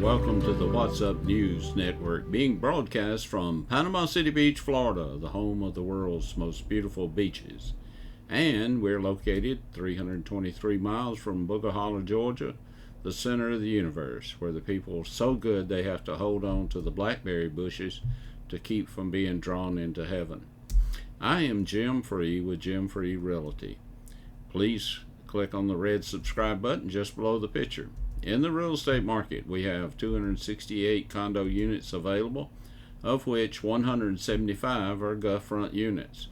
and welcome to the What's Up News Network, being broadcast from Panama City Beach, Florida, the home of the world's most beautiful beaches. And we're located 323 miles from Pocahontas, Georgia, the center of the universe, where the people are so good they have to hold on to the blackberry bushes to keep from being drawn into heaven. I am Jim Free with Jim Free Realty. Please click on the red subscribe button just below the picture. In the real estate market, we have 268 condo units available, of which 175 are gulf front units.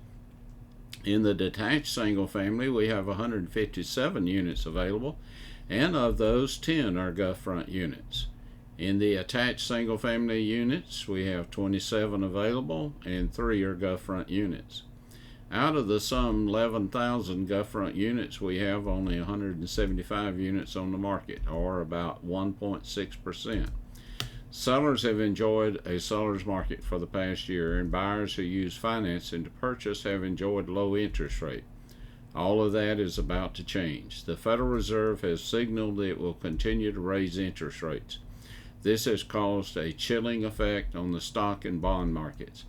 In the detached single family, we have 157 units available, and of those, 10 are gulf front units. In the attached single family units, we have 27 available, and 3 are gulf front units. Out of the some 11,000 gulf front units, we have only 175 units on the market, or about 1.6%. Sellers have enjoyed a seller's market for the past year, and buyers who use financing to purchase have enjoyed low interest rate. All of that is about to change. The Federal Reserve has signaled it will continue to raise interest rates. This has caused a chilling effect on the stock and bond markets.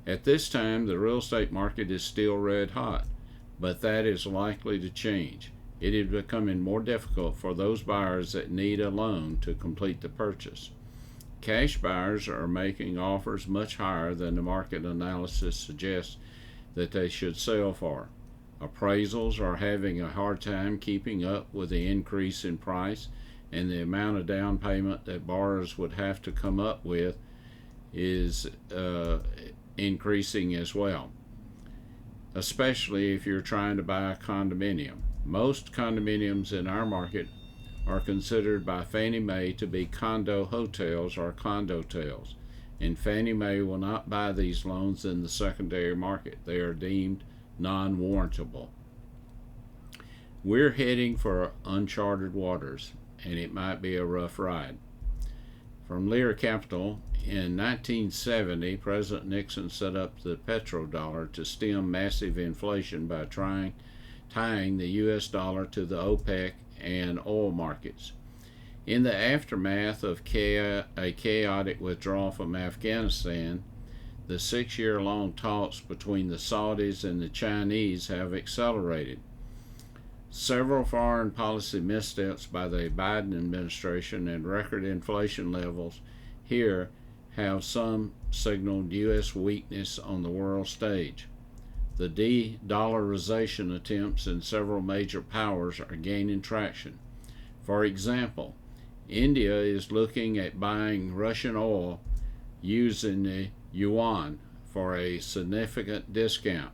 At this time, the real estate market is still red hot, but that is likely to change. It is becoming more difficult for those buyers that need a loan to complete the purchase. Cash buyers are making offers much higher than the market analysis suggests that they should sell for. Appraisals are having a hard time keeping up with the increase in price, and the amount of down payment that borrowers would have to come up with is increasing as well, especially if you're trying to buy a condominium. Most condominiums in our market are considered by Fannie Mae to be condo hotels or condotels, and Fannie Mae will not buy these loans in the secondary market. They are deemed non-warrantable. We're heading for uncharted waters, and it might be a rough ride. From Lear Capital, in 1970, President Nixon set up the petrodollar to stem massive inflation by tying the U.S. dollar to the OPEC and oil markets. In the aftermath of a chaotic withdrawal from Afghanistan, the 6-year-long talks between the Saudis and the Chinese have accelerated. Several foreign policy missteps by the Biden administration and record inflation levels here have some signaled U.S. weakness on the world stage. The de-dollarization attempts in several major powers are gaining traction. For example, India is looking at buying Russian oil using the yuan for a significant discount.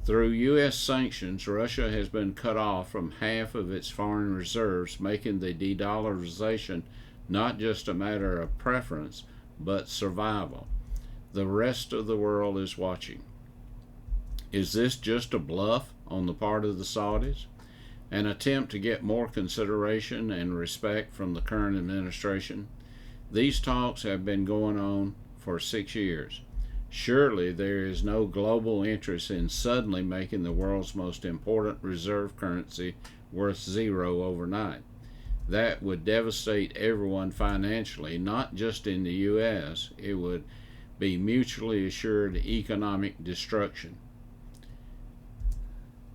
Through U.S. sanctions, Russia has been cut off from half of its foreign reserves, making the de-dollarization not just a matter of preference, but survival. The rest of the world is watching. Is this just a bluff on the part of the Saudis? An attempt to get more consideration and respect from the current administration? These talks have been going on for 6 years. Surely there is no global interest in suddenly making the world's most important reserve currency worth zero overnight. That would devastate everyone financially, not just in the U.S. It would be mutually assured economic destruction.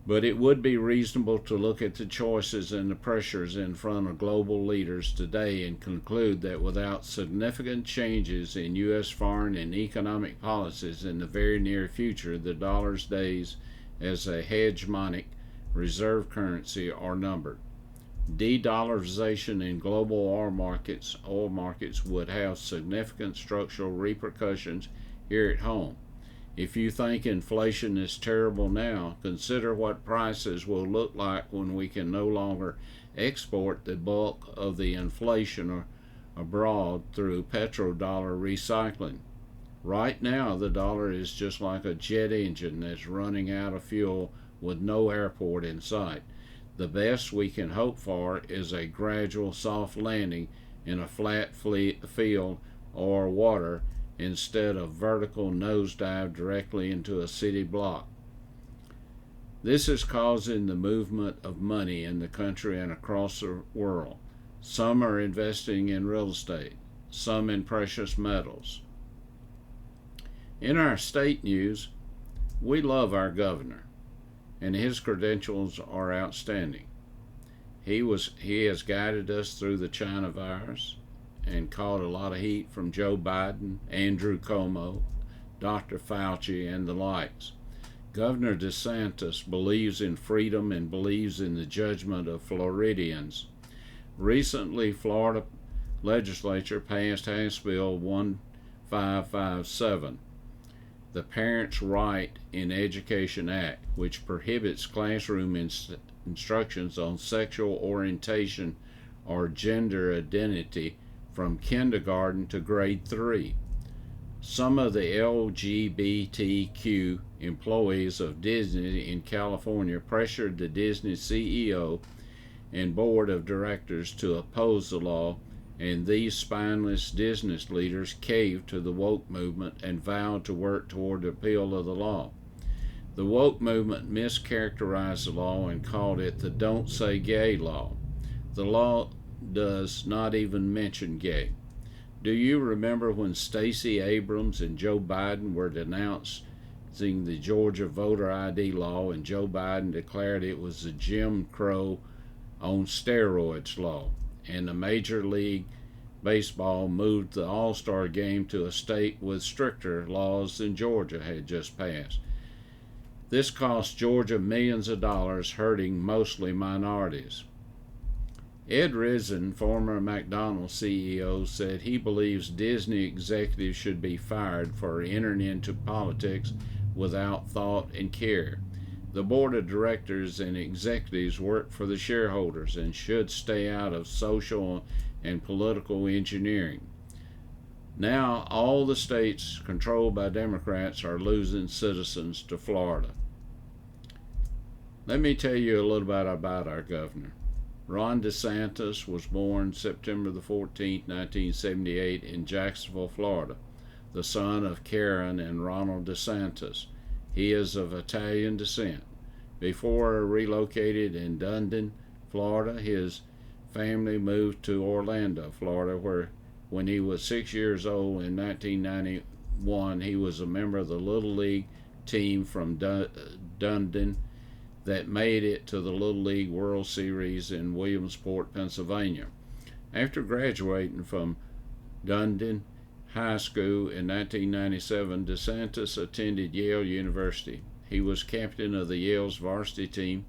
But it would be reasonable to look at the choices and the pressures in front of global leaders today and conclude that without significant changes in U.S. foreign and economic policies in the very near future, the dollar's days as a hegemonic reserve currency are numbered. De-dollarization in global oil markets would have significant structural repercussions here at home. If you think inflation is terrible now, consider what prices will look like when we can no longer export the bulk of the inflation abroad through petrodollar recycling. Right now, the dollar is just like a jet engine that's running out of fuel with no airport in sight. The best we can hope for is a gradual soft landing in a flat field or water instead of vertical nosedive directly into a city block. This is causing the movement of money in the country and across the world. Some are investing in real estate, some in precious metals. In our state news, we love our governor, and his credentials are outstanding. He has guided us through the China virus and caught a lot of heat from Joe Biden, Andrew Cuomo, Dr. Fauci, and the likes. Governor DeSantis believes in freedom and believes in the judgment of Floridians. Recently, Florida legislature passed House Bill 1557, the Parents' Right in Education Act, which prohibits classroom instructions on sexual orientation or gender identity from kindergarten to grade 3. Some of the LGBTQ employees of Disney in California pressured the Disney CEO and board of directors to oppose the law, and these spineless Disney leaders caved to the woke movement and vowed to work toward the repeal of the law. The woke movement mischaracterized the law and called it the Don't Say Gay law. The law does not even mention gay. Do you remember when Stacey Abrams and Joe Biden were denouncing the Georgia voter ID law, and Joe Biden declared it was the Jim Crow on steroids law, and the Major League Baseball moved the All-Star game to a state with stricter laws than Georgia had just passed? This cost Georgia millions of dollars, hurting mostly minorities. Ed Risen, former McDonald's CEO, said he believes Disney executives should be fired for entering into politics without thought and care. The board of directors and executives work for the shareholders and should stay out of social and political engineering. Now, all the states controlled by Democrats are losing citizens to Florida. Let me tell you a little bit about our governor. Ron DeSantis was born September the 14th, 1978 in Jacksonville, Florida, the son of Karen and Ronald DeSantis. He is of Italian descent. Before relocated in Dundon, Florida, his family moved to Orlando, Florida, where when he was 6 years old in 1991, he was a member of the Little League team from Dundon that made it to the Little League World Series in Williamsport, Pennsylvania. After graduating from Dundon High School in 1997, DeSantis attended Yale University. He was captain of the Yale's varsity team.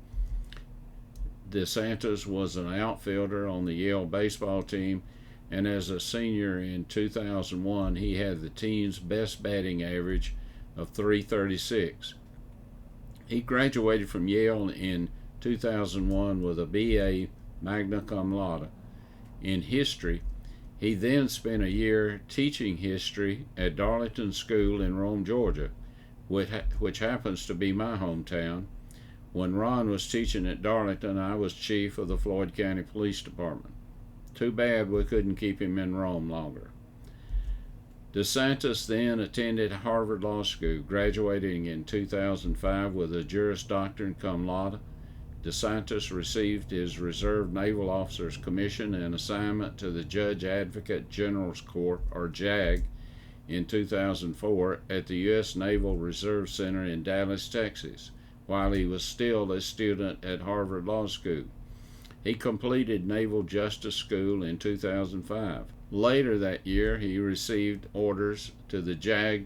DeSantis was an outfielder on the Yale baseball team, and as a senior in 2001, he had the team's best batting average of .336. He graduated from Yale in 2001 with a BA magna cum laude in history. He then spent a year teaching history at Darlington School in Rome, Georgia, which happens to be my hometown. When Ron was teaching at Darlington, I was chief of the Floyd County Police Department. Too bad we couldn't keep him in Rome longer. DeSantis then attended Harvard Law School, graduating in 2005 with a Juris Doctor cum laude. DeSantis received his Reserve Naval Officer's Commission and assignment to the Judge Advocate General's Court, or JAG, in 2004 at the U.S. Naval Reserve Center in Dallas, Texas, while he was still a student at Harvard Law School. He completed Naval Justice School in 2005. Later that year, he received orders to the JAG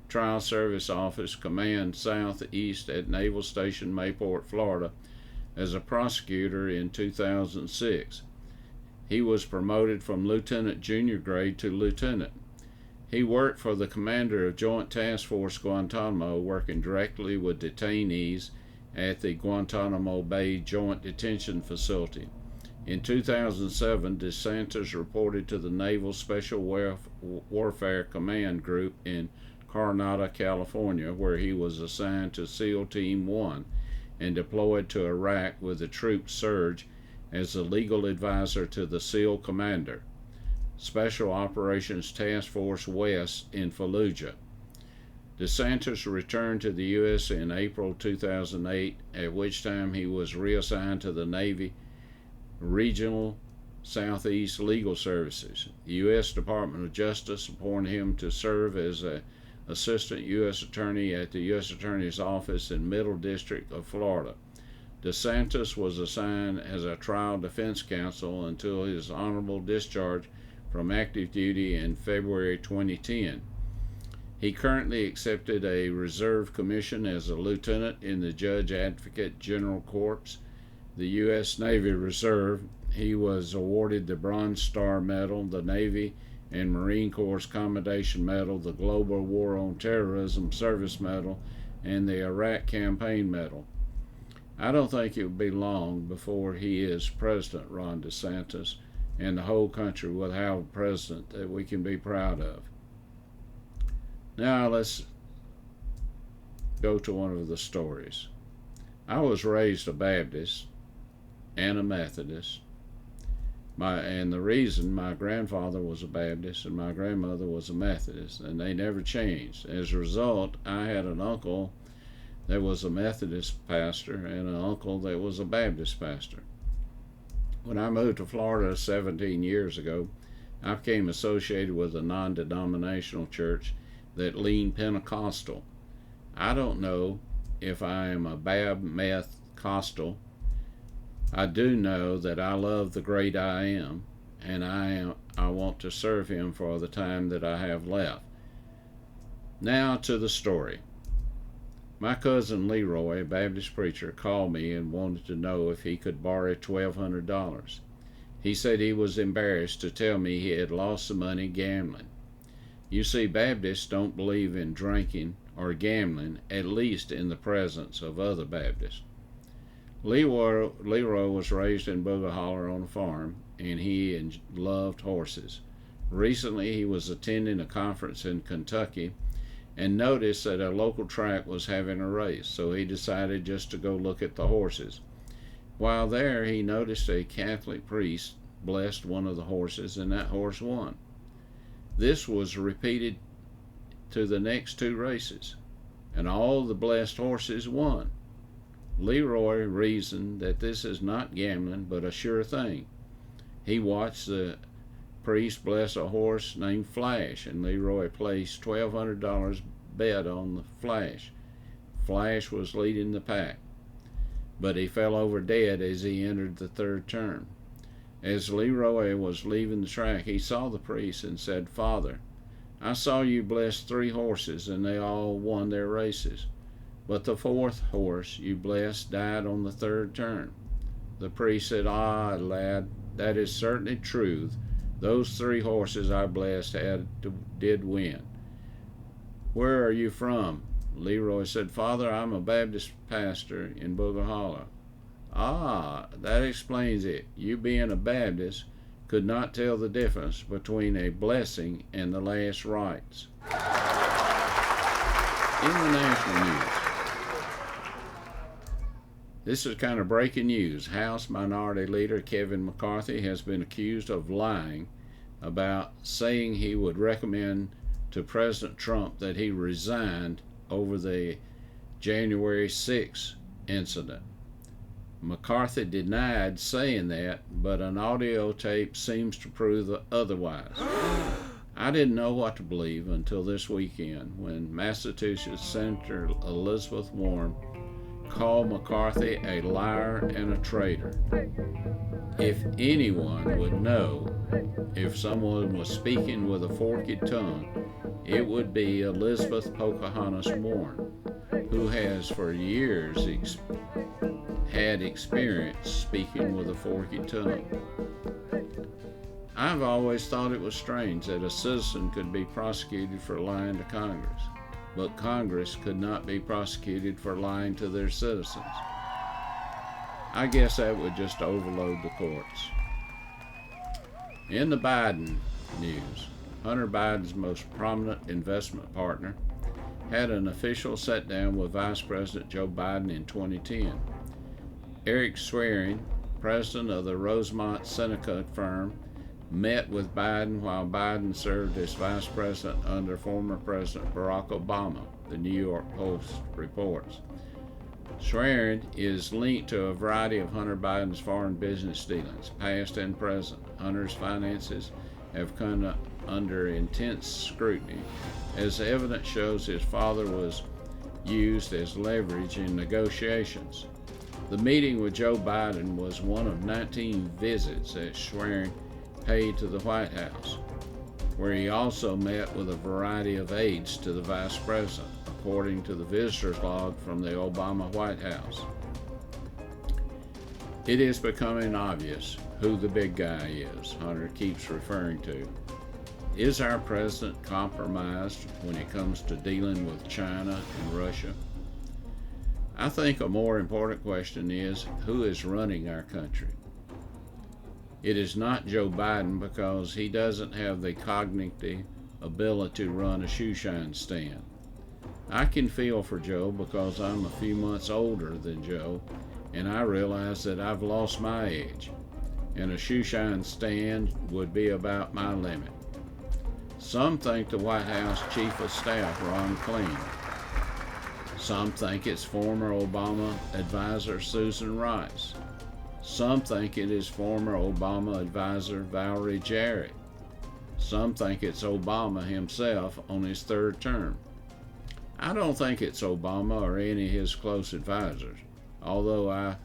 Trial Service Office Command Southeast at Naval Station Mayport, Florida, as a prosecutor in 2006. He was promoted from lieutenant junior grade to lieutenant. He worked for the commander of Joint Task Force Guantanamo, working directly with detainees at the Guantanamo Bay Joint Detention Facility. In 2007, DeSantis reported to the Naval Special Warfare Command Group in Coronado, California, where he was assigned to SEAL Team 1 and deployed to Iraq with the troops surge as the legal advisor to the SEAL commander, Special Operations Task Force West in Fallujah. DeSantis returned to the U.S. in April 2008, at which time he was reassigned to the Navy Regional Southeast Legal Services. The U.S. Department of Justice appointed him to serve as an assistant U.S. attorney at the U.S. Attorney's Office in Middle District of Florida. DeSantis was assigned as a trial defense counsel until his honorable discharge from active duty in February 2010. He currently accepted a reserve commission as a lieutenant in the Judge Advocate General Corps, the U.S. Navy Reserve. He was awarded the Bronze Star Medal, the Navy and Marine Corps Commendation Medal, the Global War on Terrorism Service Medal, and the Iraq Campaign Medal. I don't think it will be long before he is President Ron DeSantis, and the whole country will have a president that we can be proud of. Now let's go to one of the stories. I was raised a Baptist and a Methodist. And the reason, my grandfather was a Baptist and my grandmother was a Methodist, and they never changed. As a result, I had an uncle that was a Methodist pastor and an uncle that was a Baptist pastor. When I moved to Florida 17 years ago, I became associated with a non-denominational church that leaned Pentecostal. I don't know if I am a Baptist-Costal. I do know that I love the great I Am, and I want to serve him for the time that I have left. Now to the story. My cousin Leroy, a Baptist preacher, called me and wanted to know if he could borrow $1,200. He said he was embarrassed to tell me he had lost the money gambling. You see, Baptists don't believe in drinking or gambling, at least in the presence of other Baptists. Leroy was raised in Booger Holler on a farm, and he loved horses. Recently, he was attending a conference in Kentucky and noticed that a local track was having a race, so he decided just to go look at the horses. While there, he noticed a Catholic priest blessed one of the horses, and that horse won. This was repeated to the next two races, and all the blessed horses won. Leroy reasoned that this is not gambling, but a sure thing. He watched the priest bless a horse named Flash, and Leroy placed $1,200 bet on the Flash. Flash was leading the pack, but he fell over dead as he entered the third turn. As Leroy was leaving the track, he saw the priest and said, "Father, I saw you bless 3 horses, and they all won their races. But the 4th horse you blessed died on the 3rd turn." The priest said, "Ah, lad, that is certainly true. Those 3 horses I blessed did win. Where are you from?" Leroy said, "Father, I'm a Baptist pastor in Booger Holler." "Ah, that explains it. You being a Baptist could not tell the difference between a blessing and the last rites." In the national news, this is kind of breaking news. House Minority Leader Kevin McCarthy has been accused of lying about saying he would recommend to President Trump that he resigned over the January 6th incident. McCarthy denied saying that, but an audio tape seems to prove otherwise. I didn't know what to believe until this weekend when Massachusetts Senator Elizabeth Warren called McCarthy a liar and a traitor. If anyone would know if someone was speaking with a forked tongue, it would be Elizabeth Pocahontas'Warren, who has for years had experience speaking with a forked tongue. I've always thought it was strange that a citizen could be prosecuted for lying to Congress, but Congress could not be prosecuted for lying to their citizens. I guess that would just overload the courts. In the Biden news, Hunter Biden's most prominent investment partner had an official sit-down with Vice President Joe Biden in 2010. Eric Schwerin, president of the Rosemont Seneca firm, met with Biden while Biden served as vice president under former President Barack Obama, the New York Post reports. Schwerin is linked to a variety of Hunter Biden's foreign business dealings, past and present. Hunter's finances have come under intense scrutiny, as the evidence shows his father was used as leverage in negotiations. The meeting with Joe Biden was one of 19 visits that Schwerin paid to the White House, where he also met with a variety of aides to the vice president, according to the visitor's log from the Obama White House. It is becoming obvious who the big guy is, Hunter keeps referring to. Is our president compromised when it comes to dealing with China and Russia? I think a more important question is, who is running our country? It is not Joe Biden, because he doesn't have the cognitive ability to run a shoe shine stand. I can feel for Joe because I'm a few months older than Joe, and I realize that I've lost my edge, and a shoe shine stand would be about my limit. Some think the White House Chief of Staff, Ron Klain. Some think it's former Obama advisor Susan Rice. Some think it is former Obama advisor Valerie Jarrett. Some think it's Obama himself on his third term. I don't think it's Obama or any of his close advisors. Although I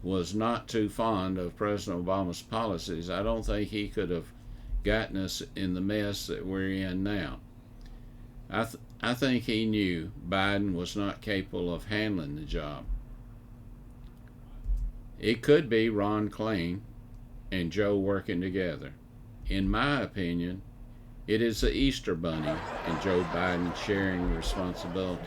was not too fond of President Obama's policies, I don't think he could have gotten us in the mess that we're in now. I think he knew Biden was not capable of handling the job. It could be Ron Klain and Joe working together. In my opinion, it is the Easter Bunny and Joe Biden sharing responsibilities.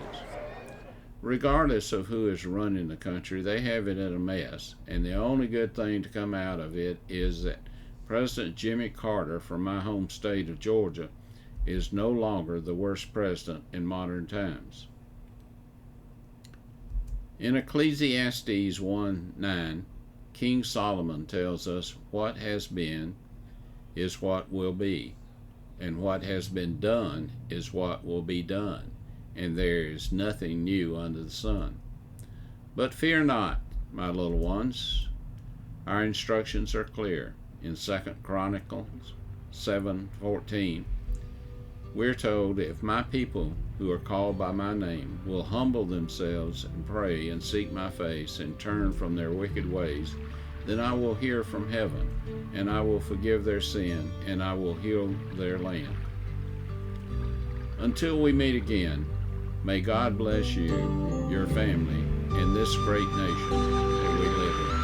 Regardless of who is running the country, they have it in a mess, and the only good thing to come out of it is that President Jimmy Carter from my home state of Georgia is no longer the worst president in modern times. In Ecclesiastes 1:9, King Solomon tells us what has been is what will be, and what has been done is what will be done, and there is nothing new under the sun. But fear not, my little ones. Our instructions are clear. In 2 Chronicles 7:14, we're told, if my people who are called by my name will humble themselves and pray and seek my face and turn from their wicked ways, then I will hear from heaven, and I will forgive their sin, and I will heal their land. Until we meet again, may God bless you, your family, and this great nation that we live in.